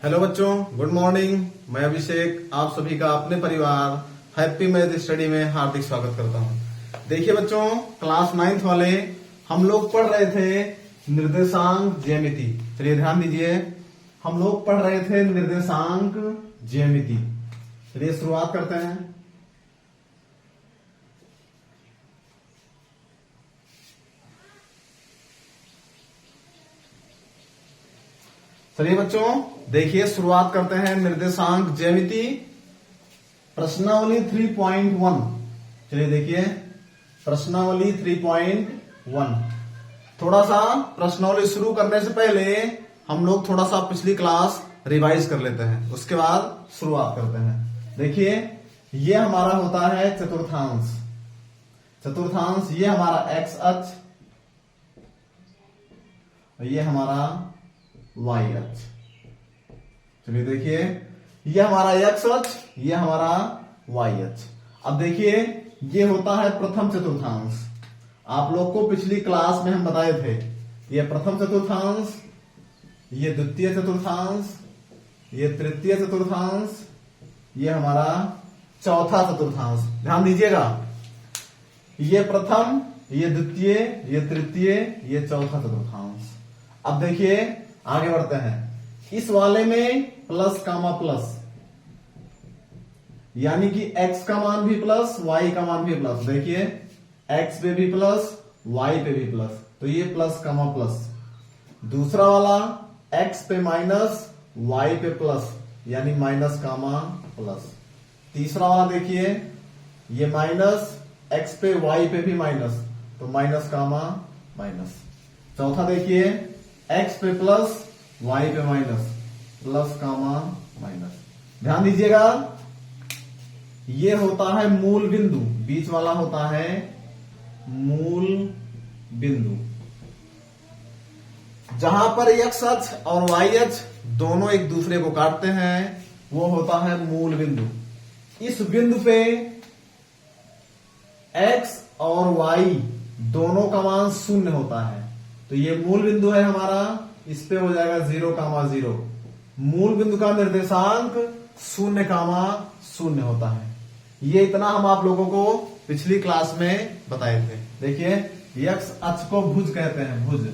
Hello बच्चों, good morning. मैं अभिषेक आप सभी का अपने परिवार हैप्पी मैथ स्टडी में हार्दिक स्वागत करता हूं। देखिए बच्चों, क्लास 9th वाले हम लोग पढ़ रहे थे निर्देशांक ज्यामिति। चलिए ध्यान दीजिए, हम लोग पढ़ रहे थे निर्देशांक ज्यामिति। चलिए शुरुआत करते हैं। चलिए बच्चों, देखिए शुरुआत करते हैं निर्देशांक ज्यामिति प्रश्नावली 3.1। चलिए देखिए प्रश्नावली 3.1। थोड़ा सा प्रश्नावली शुरू करने से पहले हम लोग थोड़ा सा पिछली क्लास रिवाइज कर लेते हैं, उसके बाद शुरुआत करते हैं। देखिए ये हमारा होता है चतुर्थांश। चतुर्थांश ये हमारा एक्स अक्ष, ये हमारा वाई अक्ष। चलिए देखिए ये हमारा एक्स अक्ष, ये हमारा वाई अक्ष। अब देखिए ये होता है प्रथम चतुर्थांश। आप लोग को पिछली क्लास में हम बताए थे ये प्रथम चतुर्थांश, ये द्वितीय चतुर्थांश, ये तृतीय चतुर्थांश, ये हमारा चौथा चतुर्थांश। ध्यान दीजिएगा, ये प्रथम, ये द्वितीय, ये तृतीय, ये चौथा चतुर्थांश। अब देखिए आगे बढ़ते हैं। इस वाले में प्लस कामा प्लस, यानी कि x का मान भी प्लस, y का मान भी प्लस। देखिए x पे भी प्लस, y पे भी प्लस, तो ये प्लस कामा प्लस। दूसरा वाला x पे माइनस, y पे प्लस, यानी माइनस कामा प्लस। तीसरा वाला देखिए ये माइनस, x पे y पे भी माइनस, तो माइनस कामा माइनस। चौथा देखिए x पे प्लस, y पे माइनस, प्लस कामा माइनस। ध्यान दीजिएगा, ये होता है मूल बिंदु, बीच वाला होता है मूल बिंदु। जहां पर x अक्ष और y अक्ष दोनों एक दूसरे को काटते हैं वो होता है मूल बिंदु। इस बिंदु पे x और y दोनों का मान शून्य होता है, तो ये मूल बिंदु है हमारा। इस पे हो जाएगा 0,0। मूल बिंदु का निर्देशांक 0,0 होता है। ये इतना हम आप लोगों को पिछली क्लास में बताए थे। देखिए x अक्ष को भुज कहते हैं, भुज।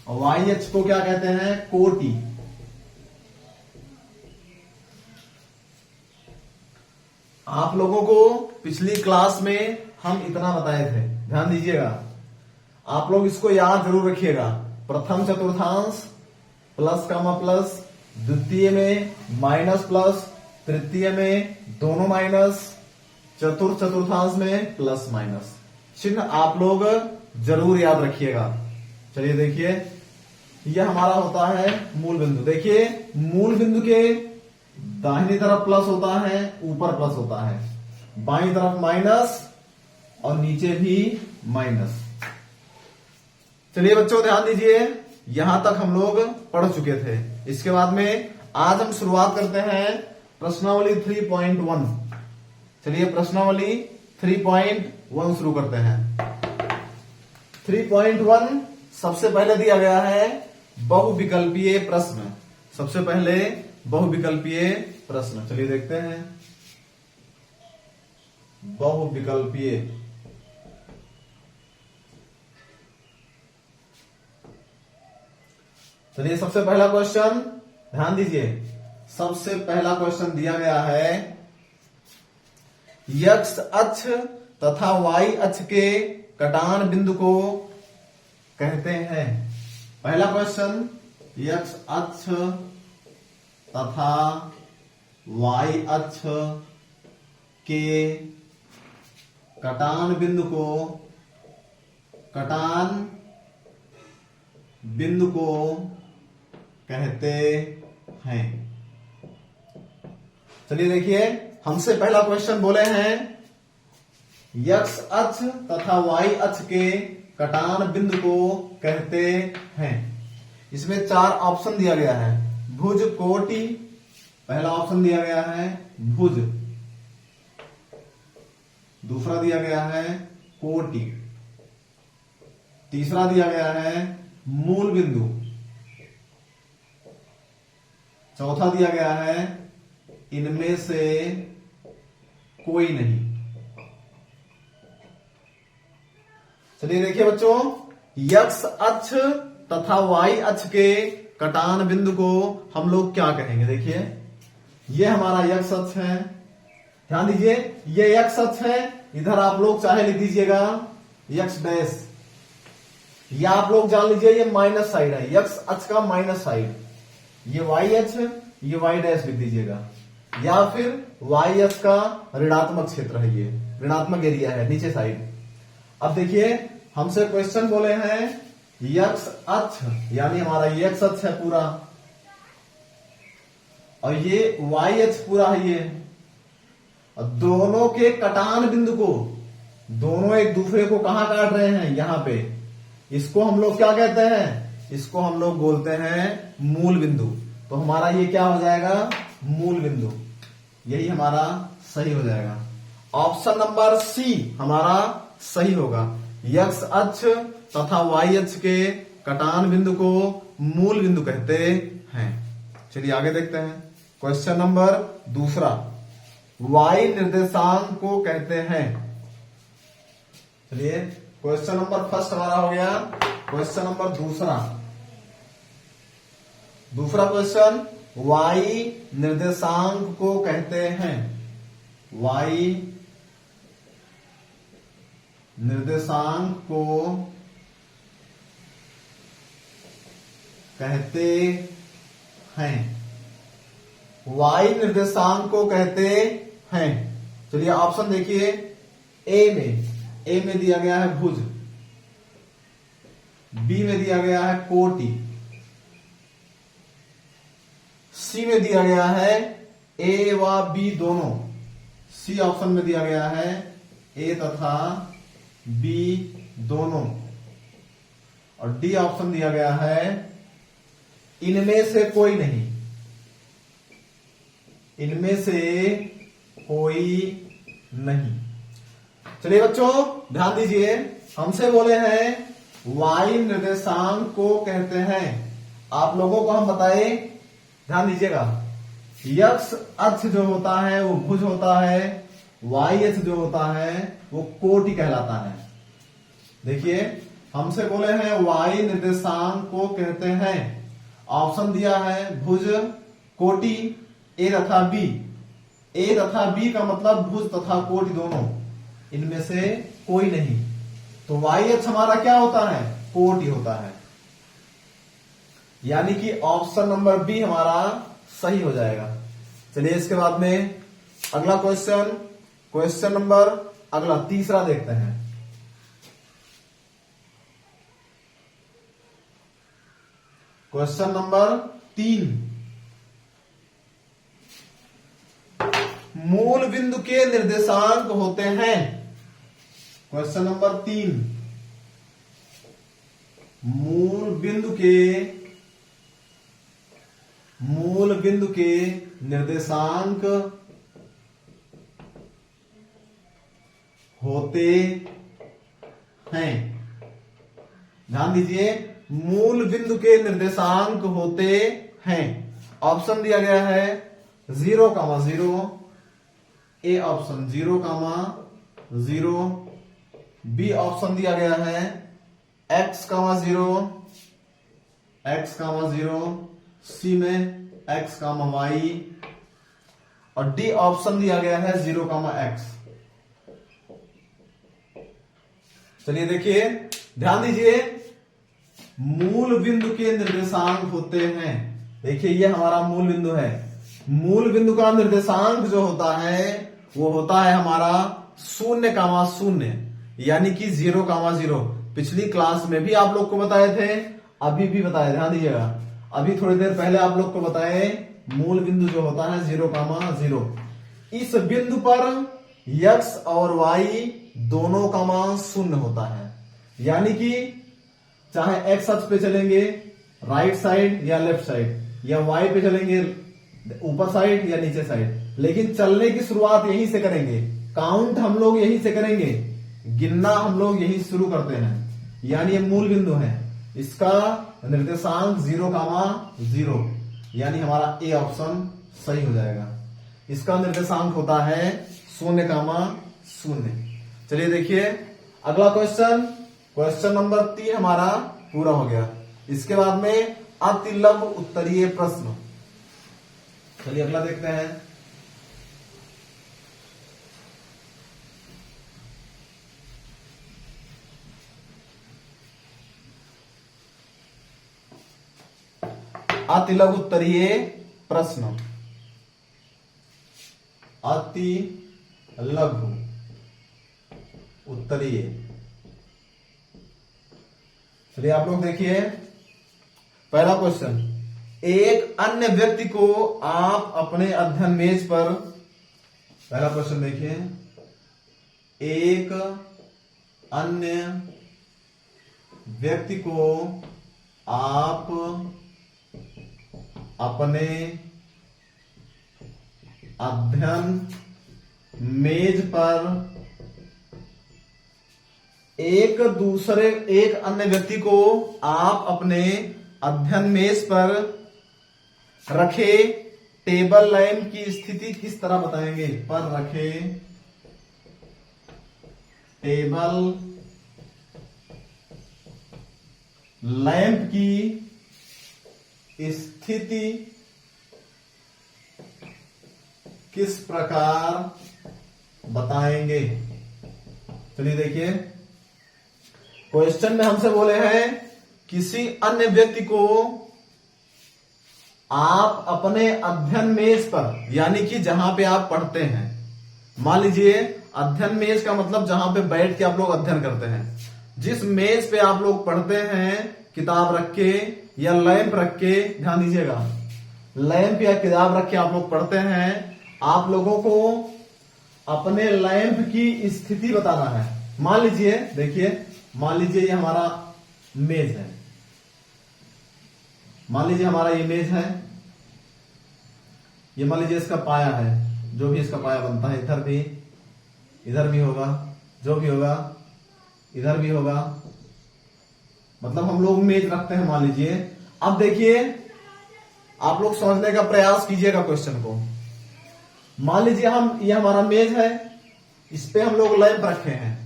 और y अक्ष को क्या कहते हैं? कोटि। आप लोगों को पिछली क्लास में हम इतना बताए थे, ध्यान दीजिएगा। आप लोग इसको याद जरूर रखिएगा। प्रथम चतुर्थांश प्लस कामा प्लस, द्वितीय में माइनस प्लस, तृतीय में दोनों माइनस, चतुर्थ चतुर्थांश में प्लस माइनस। चिन्ह आप लोग जरूर याद रखिएगा। चलिए देखिए यह हमारा होता है मूल बिंदु। देखिए मूल बिंदु के दाहिनी तरफ प्लस होता है, ऊपर प्लस होता है, बाईं तरफ माइनस और नीचे भी माइनस। चलिए बच्चों ध्यान दीजिए, यहां तक हम लोग पढ़ चुके थे। इसके बाद में आज हम शुरुआत करते हैं प्रश्नावली 3.1। चलिए प्रश्नावली 3.1 शुरू करते हैं। 3.1 सबसे पहले दिया गया है बहुविकल्पीय प्रश्न। सबसे पहले बहुविकल्पीय प्रश्न, चलिए देखते हैं। बहुविकल्पीय, चलिए सबसे पहला क्वेश्चन ध्यान दीजिए। सबसे पहला क्वेश्चन दिया गया है x अक्ष तथा y अक्ष के कटान बिंदु को कहते हैं। पहला क्वेश्चन, x अक्ष तथा y अक्ष के कटान बिंदु को, कटान बिंदु को कहते हैं। चलिए देखिए, हमसे पहला क्वेश्चन बोले हैं x अक्ष तथा y अक्ष के कटान बिंदु को कहते हैं। इसमें 4 ऑप्शन दिया गया है। भुज, कोटि, पहला ऑप्शन दिया गया है भुज, दूसरा दिया गया है कोटि, तीसरा दिया गया है मूल बिंदु, चौथा दिया गया है इनमें से कोई नहीं। चलिए देखिए बच्चों, x अक्ष तथा y अक्ष के कटान बिंदु को हम लोग क्या कहेंगे। देखिए ये हमारा x अक्ष है, ध्यान दीजिए ये x अक्ष है, इधर आप लोग चाहे लिख दीजिएगा x डैश, या आप लोग जान लीजिए ये माइनस साइड है, x अक्ष का माइनस साइड, ये y अक्ष, ये y डैश लिख दीजिएगा, या फिर y अक्ष का ऋणात्मक क्षेत्र है, ये ऋणात्मक एरिया है नीचे साइड। अब देखिए हमसे क्वेश्चन बोले हैं x अक्ष, यानी हमारा ये x अक्ष है पूरा, और ये y अक्ष पूरा है ये, और दोनों के कटान बिंदु को, दोनों एक दूसरे को कहां काट रहे हैं, यहां पे, इसको हम लोग क्या कहते हैं, इसको हम लोग बोलते हैं मूल बिंदु। तो हमारा ये क्या हो जाएगा, मूल बिंदु, यही हमारा सही हो जाएगा। ऑप्शन नंबर सी हमारा सही होगा। x अक्ष तथा y अक्ष के कटान बिंदु को मूल बिंदु कहते हैं। चलिए आगे देखते हैं। क्वेश्चन नंबर दूसरा, y निर्देशांक को कहते हैं। चलिए क्वेश्चन नंबर फर्स्ट हमारा हो गया, क्वेश्चन नंबर दूसरा क्वेश्चन, y निर्देशांक को कहते हैं, y निर्देशांक को कहते हैं, y निर्देशांक को कहते हैं। चलिए ऑप्शन देखिए, ए में दिया गया है भुज, बी में दिया गया है कोटि, सी में दिया गया है ए व बी दोनों, सी ऑप्शन में दिया गया है ए तथा बी दोनों, और डी ऑप्शन दिया गया है इनमें से कोई नहीं, इनमें से कोई नहीं। चलिए बच्चों ध्यान दीजिए, हमसे बोले हैं y निर्देशांक को कहते हैं। आप लोगों को हम बताए, ध्यान दीजिएगा, x अक्ष जो होता है वो भुज होता है, y अक्ष जो होता है वो कोटि कहलाता है। देखिए हमसे बोले हैं y निर्देशांक को कहते हैं, ऑप्शन दिया है भुज, कोटि, ए तथा बी। ए तथा बी का मतलब भुज तथा कोटि दोनों, इनमें से कोई नहीं। तो y अक्ष हमारा क्या होता है, कोटि होता है, यानी कि ऑप्शन नंबर बी हमारा सही हो जाएगा। चलिए इसके बाद में अगला क्वेश्चन नंबर अगला तीसरा देखते हैं। क्वेश्चन नंबर 3, मूल बिंदु के निर्देशांक होते हैं। क्वेश्चन नंबर 3, मूल बिंदु के निर्देशांक होते हैं। ध्यान दीजिए, मूल बिंदु के निर्देशांक होते हैं। ऑप्शन दिया गया है 0,0, ए ऑप्शन 0,0, बी ऑप्शन दिया गया है x,0, सी में x,y, और डी ऑप्शन दिया गया है 0,x। चलिए देखिए, ध्यान दीजिए, मूल बिंदु के निर्देशांक होते हैं। देखिए ये हमारा मूल बिंदु है, मूल बिंदु का निर्देशांक जो होता है वो होता है हमारा 0,0, यानी कि 0,0। पिछली क्लास में भी आप लोग को बताए थे, अभी भी बताए, ध्यान दीजिएगा, अभी थोड़ी देर पहले आप लोग को बताए मूल बिंदु जो होता है 0,0। इस बिंदु पर x और y दोनों का मान 0 होता है, यानी कि चाहे x अक्ष पे चलेंगे राइट साइड या लेफ्ट साइड, या y पे चलेंगे ऊपर साइड या नीचे साइड, लेकिन चलने की शुरुआत यहीं से करेंगे, काउंट हम लोग यहीं से करेंगे, गिनना हम लोग यहीं शुरू करते हैं। यानी ये मूल बिंदु है, इसका निर्देशांक 0,0। यानी हमारा ए ऑप्शन सही हो जाएगा। इसका निर्देशांक होता है 0,0। चलिए देखिए अगला क्वेश्चन नंबर 3 हमारा पूरा हो गया। इसके बाद में अति लघु उत्तरीय प्रश्न। चलिए अगला देखते हैं। अति लघु उत्तरीय प्रश्न। अति लघु उत्तरीय। चलिए आप लोग देखिए पहला क्वेश्चन। एक अन्य व्यक्ति को आप अपने अध्ययन मेज पर, पहला क्वेश्चन देखिए, एक अन्य व्यक्ति को आप अपने अध्ययन मेज पर एक अन्य व्यक्ति को आप अपने अध्ययन मेज पर रखे टेबल लैंप की स्थिति किस तरह बताएंगे। पर रखे टेबल लैंप की स्थिति किस प्रकार बताएंगे। चलिए देखिए क्वेश्चन में हमसे बोले हैं किसी अन्य व्यक्ति को आप अपने अध्ययन मेज पर, यानी कि जहां पे आप पढ़ते हैं, मान लीजिए अध्ययन मेज का मतलब जहां पे बैठ के आप लोग अध्ययन करते हैं, जिस मेज पे आप लोग पढ़ते हैं किताब रख के या लैंप रख के, ध्यान दीजिएगा, लैंप या किताब रख के आप लोग पढ़ते हैं, आप लोगों को अपने लैंप की स्थिति बताना है। मान लीजिए देखिए, मान लीजिए ये हमारा मेज है, मान लीजिए हमारा ये मेज है, ये मान लीजिए इसका पाया है, जो भी इसका पाया बनता है, इधर भी होगा, जो भी होगा इधर भी होगा, मतलब हम लोग मेज रखते हैं मान लीजिए। अब देखिए आप लोग समझने का प्रयास कीजिएगा क्वेश्चन को। मान लीजिए ये हमारा मेज है, इस पे हम लोग लैंप रखे हैं।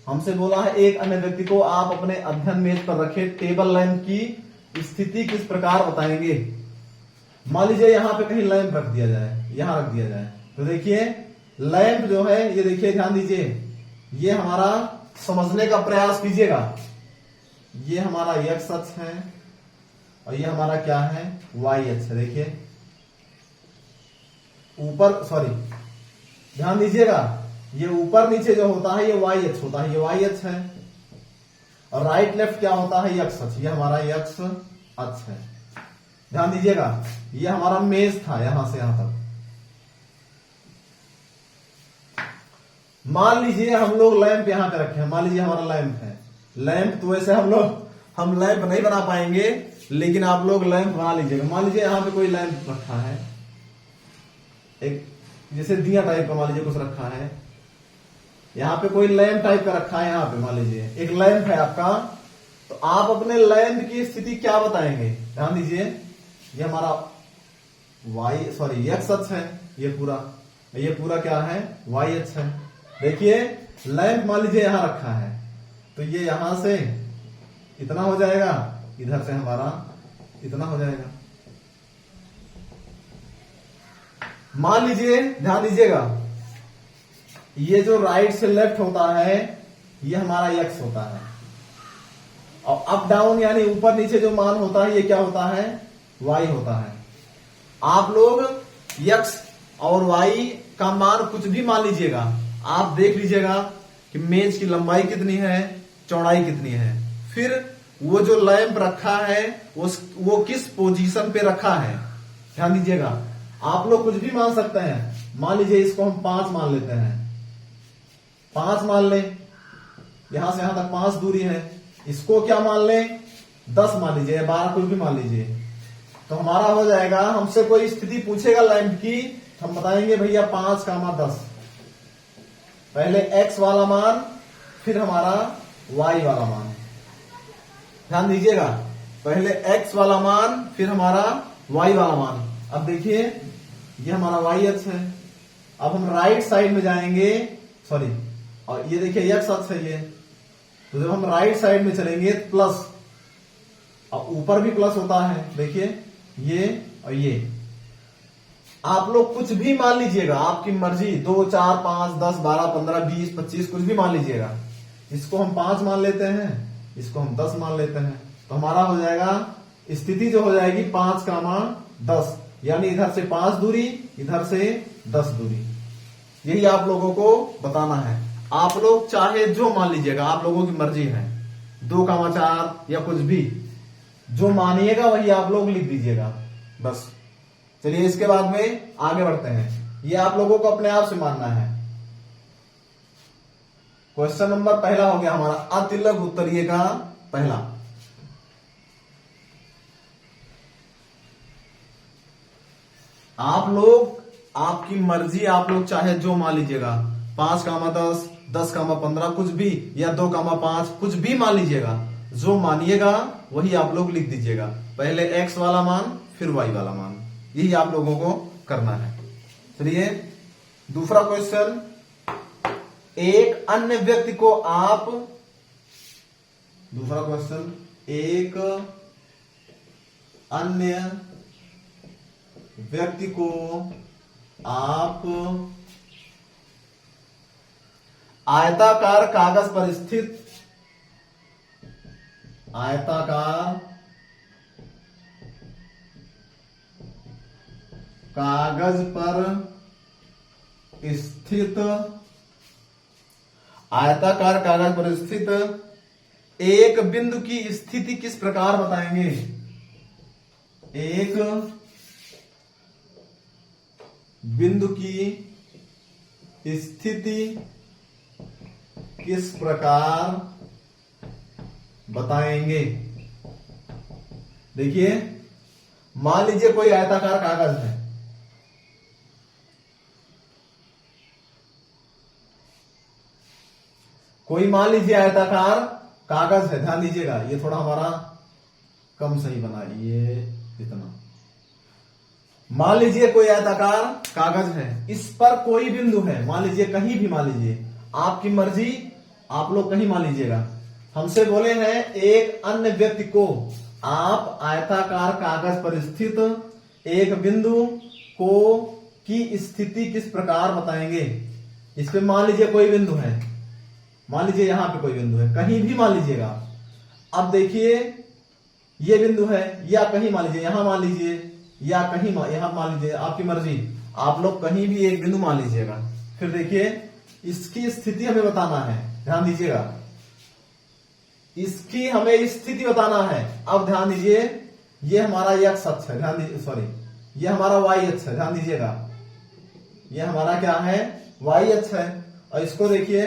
हमसे बोला है एक अन्य व्यक्ति को आप अपने अध्ययन मेज पर रखे टेबल लैंप की स्थिति किस प्रकार बताएंगे। मान लीजिए यहां पे कहीं लैंप रख दिया जाए, यहां रख दिया जाए, तो देखिए लैंप जो है ये देखिए, ध्यान दीजिए, ये हमारा समझने का प्रयास कीजिएगा। ये हमारा एक्स अक्ष है और ये हमारा क्या है, वाई अक्ष है। देखिए ऊपर, सॉरी ध्यान दीजिएगा, ये ऊपर नीचे जो होता है ये वाई अक्ष होता है, ये वाई अक्ष है, और राइट लेफ्ट क्या होता है, एक्स अक्ष, ये हमारा एक्स अक्ष है। ध्यान दीजिएगा ये हमारा मेज था यहां से यहां तक। मान लीजिए हम लोग लैंप यहां पे रखे हैं, मान लीजिए हमारा लैंप है, लैंप तो वैसे हम लैंप नहीं बना पाएंगे, लेकिन आप लोग लैंप बना लीजिएगा। मान लीजिए यहां पे कोई लैंप रखा है, एक जैसे दिया टाइप का मान लीजिए कुछ रखा है, यहां पे कोई लैंप टाइप का रखा है, यहां पे मान लीजिए एक लैंप है आपका, तो आप अपने लैंप की स्थिति क्या बताएंगे। ध्यान दीजिए ये हमारा एक्स अक्ष है, ये पूरा क्या है, वाई अक्ष है। देखिए लैंप मान लीजिए यहां रखा है, तो ये यहां से इतना हो जाएगा, इधर से हमारा इतना हो जाएगा। मान लीजिए, ध्यान दीजिएगा, ये जो राइट से लेफ्ट होता है ये हमारा एक्स होता है, और अप डाउन यानी ऊपर नीचे जो मान होता है ये क्या होता है, वाई होता है। आप लोग एक्स और वाई का मान कुछ भी मान लीजिएगा, आप देख लीजिएगा कि मेज की लंबाई कितनी है, चौड़ाई कितनी है, फिर वो जो लैंप रखा है वो किस पोजीशन पे रखा है। ध्यान दीजिएगा आप लोग कुछ भी मान सकते हैं। मान लीजिए इसको हम 5 मान लेते हैं, 5 मान लें, यहां से यहां तक 5 दूरी है। इसको क्या मान लें, 10 मान लीजिए, 12, कुछ भी मान लीजिए, तो हमारा हो जाएगा। हमसे कोई स्थिति पूछेगा लैंप की, हम बताएंगे भैया 5, 10, पहले x वाला मान फिर हमारा y वाला मान। ध्यान दीजिएगा पहले x वाला मान फिर हमारा वाई वाला मान। अब देखिए ये हमारा वाई अक्ष है। अब हम राइट साइड में जाएंगे, सॉरी, और ये देखिए एक्स अक्ष है ये। तो जब हम राइट साइड में चलेंगे प्लस, और ऊपर भी प्लस होता है, देखिए ये और ये। आप लोग कुछ भी मान लीजिएगा, आपकी मर्जी, 2, 4, 5, 10, 12, 15, 20, 25 कुछ भी मान लीजिएगा। इसको हम 5 मान लेते हैं, इसको हम 10 मान लेते हैं, तो हमारा हो जाएगा स्थिति जो हो जाएगी 5, 10, यानी इधर से 5 दूरी, इधर से 10 दूरी। यही आप लोगों को बताना है। आप लोग चाहे जो मान लीजिएगा, आप लोगों की मर्जी है, 2, 4 या कुछ भी जो मानिएगा वही आप लोग लिख दीजिएगा बस। चलिए इसके बाद में आगे बढ़ते हैं। ये आप लोगों को अपने आप से मानना है। क्वेश्चन नंबर पहला हो गया हमारा अतिलघु उत्तरीय का पहला। आप लोग आपकी मर्जी, आप लोग चाहे जो मान लीजिएगा, 5, 10, 10, 15 कुछ भी, या 2, 5 कुछ भी मान लीजिएगा। जो मानिएगा वही आप लोग लिख दीजिएगा, पहले एक्स वाला मान फिर वाई वाला मान। यही आप लोगों को करना है। चलिए दूसरा क्वेश्चन, एक अन्य व्यक्ति को आप, दूसरा क्वेश्चन, एक अन्य व्यक्ति को आप आयताकार कागज पर स्थित, आयताकार कागज पर स्थित, आयताकार कागज पर स्थित एक बिंदु की स्थिति किस प्रकार बताएंगे? एक बिंदु की स्थिति किस प्रकार बताएंगे? देखिए मान लीजिए कोई आयताकार कागज है, कोई मान लीजिए आयताकार कागज है। ध्यान दीजिएगा, ये थोड़ा हमारा कम सही बना, ये इतना। मान लीजिए कोई आयताकार कागज है, इस पर कोई बिंदु है, मान लीजिए कहीं भी मान लीजिए, आपकी मर्जी, आप लोग कहीं मान लीजिएगा। हमसे बोले हैं एक अन्य व्यक्ति को आप आयताकार कागज पर स्थित एक बिंदु को की स्थिति किस प्रकार बताएंगे। इस पे मान लीजिए कोई बिंदु है, मान लीजिए यहां पे कोई बिंदु है, कहीं भी मान लीजिएगा। अब देखिए ये बिंदु है, या कहीं मान लीजिए, यहां मान लीजिए, या कहीं यहां मान लीजिए, आपकी मर्जी, आप लोग कहीं भी एक बिंदु मान लीजिएगा। फिर देखिए इसकी स्थिति हमें बताना है, ध्यान दीजिएगा, इसकी हमें स्थिति बताना है। अब ध्यान दीजिए, ये हमारा एक्स अक्ष है, ध्यान दीजिए, सॉरी, ये हमारा वाई अक्ष है, ध्यान दीजिएगा, ये हमारा क्या है, वाई अक्ष है। और इसको देखिए,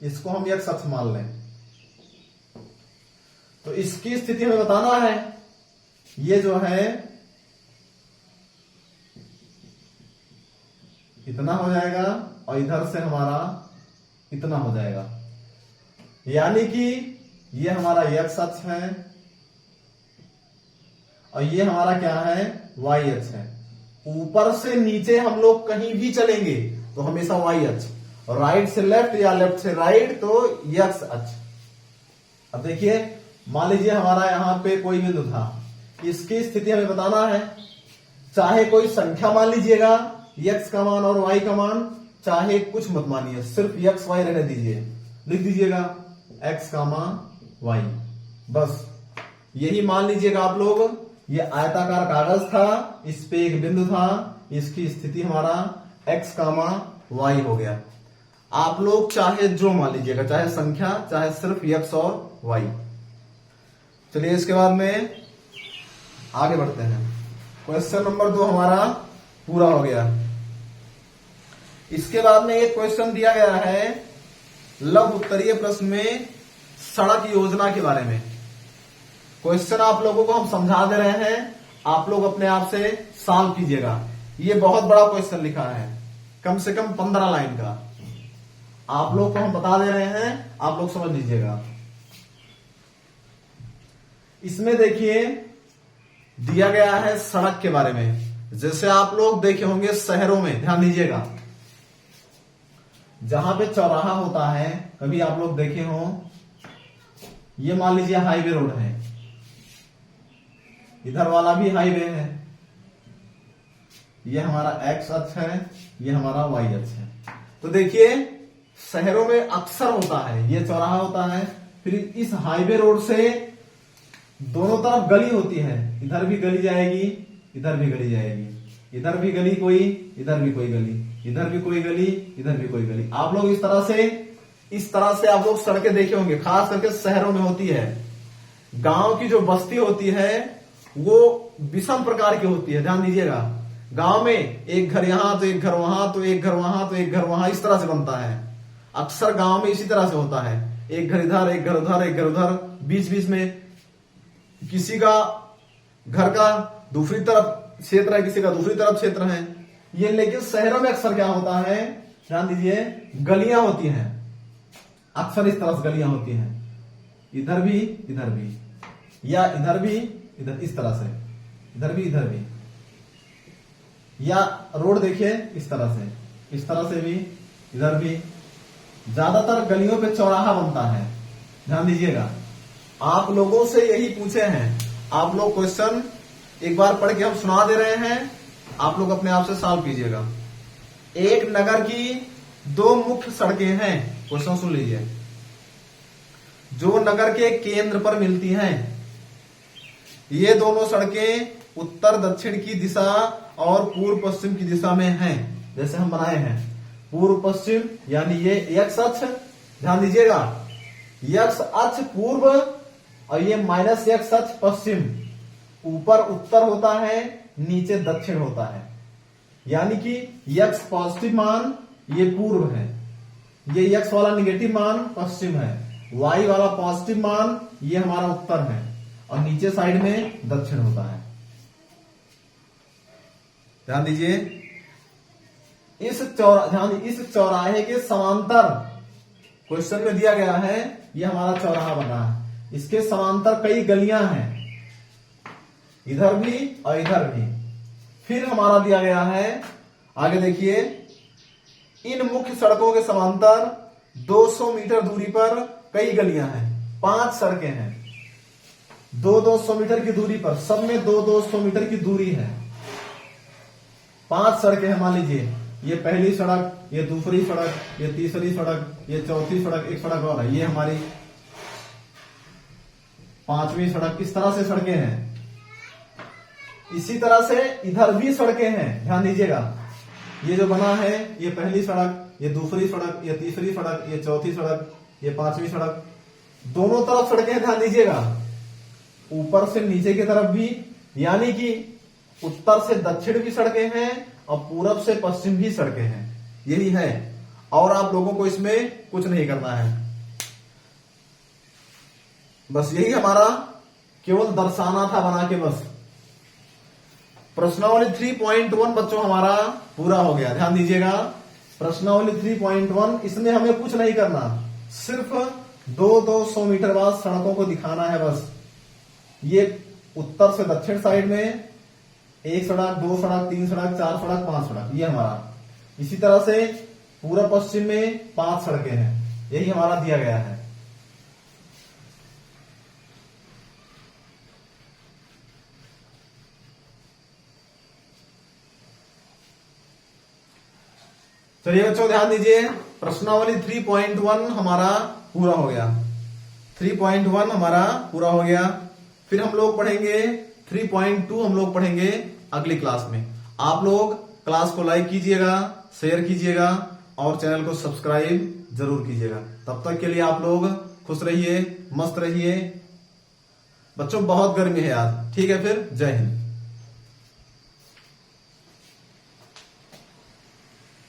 इसको हम एक्स अक्ष मान लें, तो इसकी स्थिति हमें बताना है। ये जो है इतना हो जाएगा, और इधर से हमारा इतना हो जाएगा, यानी कि ये हमारा एक्स अक्ष है और ये हमारा क्या है, वाई अक्ष है। ऊपर से नीचे हम लोग कहीं भी चलेंगे तो हमेशा वाई अक्ष, और राइट से लेफ्ट या लेफ्ट से राइट तो एक्स अक्ष। अब देखिए मान लीजिए हमारा यहां पे कोई बिंदु था, इसकी स्थिति हमें बताना है। चाहे कोई संख्या मान लीजिएगा, एक्स का मान और वाई का मान, चाहे कुछ मत मानिए, सिर्फ एक्स वाई रहने दीजिए, लिख दीजिएगा एक्स का मान वाई, बस यही मान लीजिएगा आप लोग। ये आयताकार कागज था, इस पे एक बिंदु था, इसकी स्थिति हमारा एक्स का मान वाई हो गया। आप लोग चाहे जो मान लीजिएगा, चाहे संख्या, चाहे सिर्फ एक्स और वाई। चलिए इसके बाद में आगे बढ़ते हैं। क्वेश्चन नंबर 2 हमारा पूरा हो गया। इसके बाद में एक क्वेश्चन दिया गया है लघु उत्तरीय प्रश्न में सड़क योजना के बारे में। क्वेश्चन आप लोगों को हम समझा दे रहे हैं, आप लोग अपने आप से सॉल्व कीजिएगा। ये बहुत बड़ा क्वेश्चन लिखा है, कम से कम 15 लाइन का, आप लोग को हम बता दे रहे हैं, आप लोग समझ लीजिएगा। इसमें देखिए दिया गया है सड़क के बारे में। जैसे आप लोग देखे होंगे शहरों में, ध्यान दीजिएगा, जहां पे चौराहा होता है, कभी आप लोग देखे हो, ये मान लीजिए हाईवे रोड है, इधर वाला भी हाईवे है, ये हमारा एक्स अक्ष है, ये हमारा वाई अक्ष है। तो देखिए शहरों में अक्सर होता है, ये चौराहा होता है, फिर इस हाईवे रोड से दोनों तरफ गली होती है, इधर भी गली जाएगी, इधर भी गली जाएगी, इधर भी गली कोई, इधर भी कोई गली, इधर भी कोई गली, इधर भी कोई गली। आप लोग इस तरह से आप लोग सड़कें देखे होंगे, खास करके शहरों में होती है। गांव की जो बस्ती होती है वो विषम प्रकार की होती है, ध्यान दीजिएगा। गांव में एक घर यहां तो एक घर वहां, तो एक घर वहां तो एक घर वहां, इस तरह से बनता है। अक्सर गांव में इसी तरह से होता है, एक घर इधर, एक घर उधर, एक घर उधर, बीच बीच में किसी का घर का दूसरी तरफ क्षेत्र है, किसी का दूसरी तरफ क्षेत्र है ये। लेकिन शहरों में अक्सर क्या होता है, ध्यान दीजिए, गलियां होती हैं, अक्सर इस तरह से गलियां होती हैं, इधर भी, या इधर भी, इधर, इस तरह से, इधर भी, या रोड देखिए इस तरह से भी, इधर भी। ज्यादातर गलियों पे चौराहा बनता है, ध्यान दीजिएगा। आप लोगों से यही पूछे हैं, आप लोग क्वेश्चन एक बार पढ़ के हम सुना दे रहे हैं, आप लोग अपने आप से सॉल्व कीजिएगा। एक नगर की दो मुख्य सड़कें हैं, क्वेश्चन सुन लीजिए, जो नगर के केंद्र पर मिलती हैं। ये दोनों सड़कें उत्तर दक्षिण की दिशा और पूर्व पश्चिम की दिशा में हैं। जैसे हम बनाए हैं पूर्व पश्चिम, यानी ये एक्स अक्ष, ध्यान दीजिएगा, एक्स अक्ष पूर्व और ये माइनस एक्स अक्ष पश्चिम। ऊपर उत्तर होता है, नीचे दक्षिण होता है, यानी कि एक्स पॉजिटिव मान ये पूर्व है, ये एक्स वाला निगेटिव मान पश्चिम है, वाई वाला पॉजिटिव मान ये हमारा उत्तर है, और नीचे साइड में दक्षिण होता है। ध्यान दीजिए, इस चौराहे के समांतर क्वेश्चन में दिया गया है, ये हमारा चौराहा बना है, इसके समांतर कई गलियां हैं, इधर भी और इधर भी। फिर हमारा दिया गया है, आगे देखिए, इन मुख्य सड़कों के समांतर 200 मीटर दूरी पर कई गलियां हैं, 5 सड़कें हैं, 200 मीटर की दूरी पर, सब में 200 मीटर की दूरी है, 5 सड़कें हैं। मान लीजिए ये पहली सड़क, ये दूसरी सड़क, ये तीसरी सड़क, ये चौथी सड़क, एक सड़क और है, ये हमारी 5वीं सड़क। इस तरह से सड़कें हैं। इसी तरह से इधर भी सड़कें हैं, ध्यान दीजिएगा, ये जो बना है ये पहली सड़क, ये दूसरी सड़क, ये तीसरी सड़क, ये चौथी सड़क, ये 5वीं सड़क, दोनों तरफ सड़कें, ध्यान दीजिएगा, ऊपर से नीचे की तरफ भी, यानी कि उत्तर से दक्षिण भी सड़कें हैं और पूरब से पश्चिम भी सड़कें हैं, यही है। और आप लोगों को इसमें कुछ नहीं करना है, बस यही हमारा केवल दर्शाना था बना के, बस। प्रश्नावली 3.1 बच्चों हमारा पूरा हो गया, ध्यान दीजिएगा। प्रश्नावली 3.1, इसमें हमें कुछ नहीं करना, सिर्फ 200 मीटर बाद सड़कों को दिखाना है, बस। ये उत्तर से दक्षिण साइड में 1 सड़क, 2 सड़क, 3 सड़क, 4 सड़क, 5 सड़क, ये हमारा। इसी तरह से पूरा पश्चिम में 5 सड़कें हैं, यही हमारा दिया गया है। चलिए बच्चों ध्यान दीजिए, प्रश्नावली 3.1 हमारा पूरा हो गया, 3.1 हमारा पूरा हो गया। फिर हम लोग पढ़ेंगे 3.2, हम लोग पढ़ेंगे अगली क्लास में। आप लोग क्लास को लाइक कीजिएगा, शेयर कीजिएगा और चैनल को सब्सक्राइब जरूर कीजिएगा। तब तक के लिए आप लोग खुश रहिए, मस्त रहिए। बच्चों बहुत गर्मी है यार, ठीक है, फिर जय हिंद।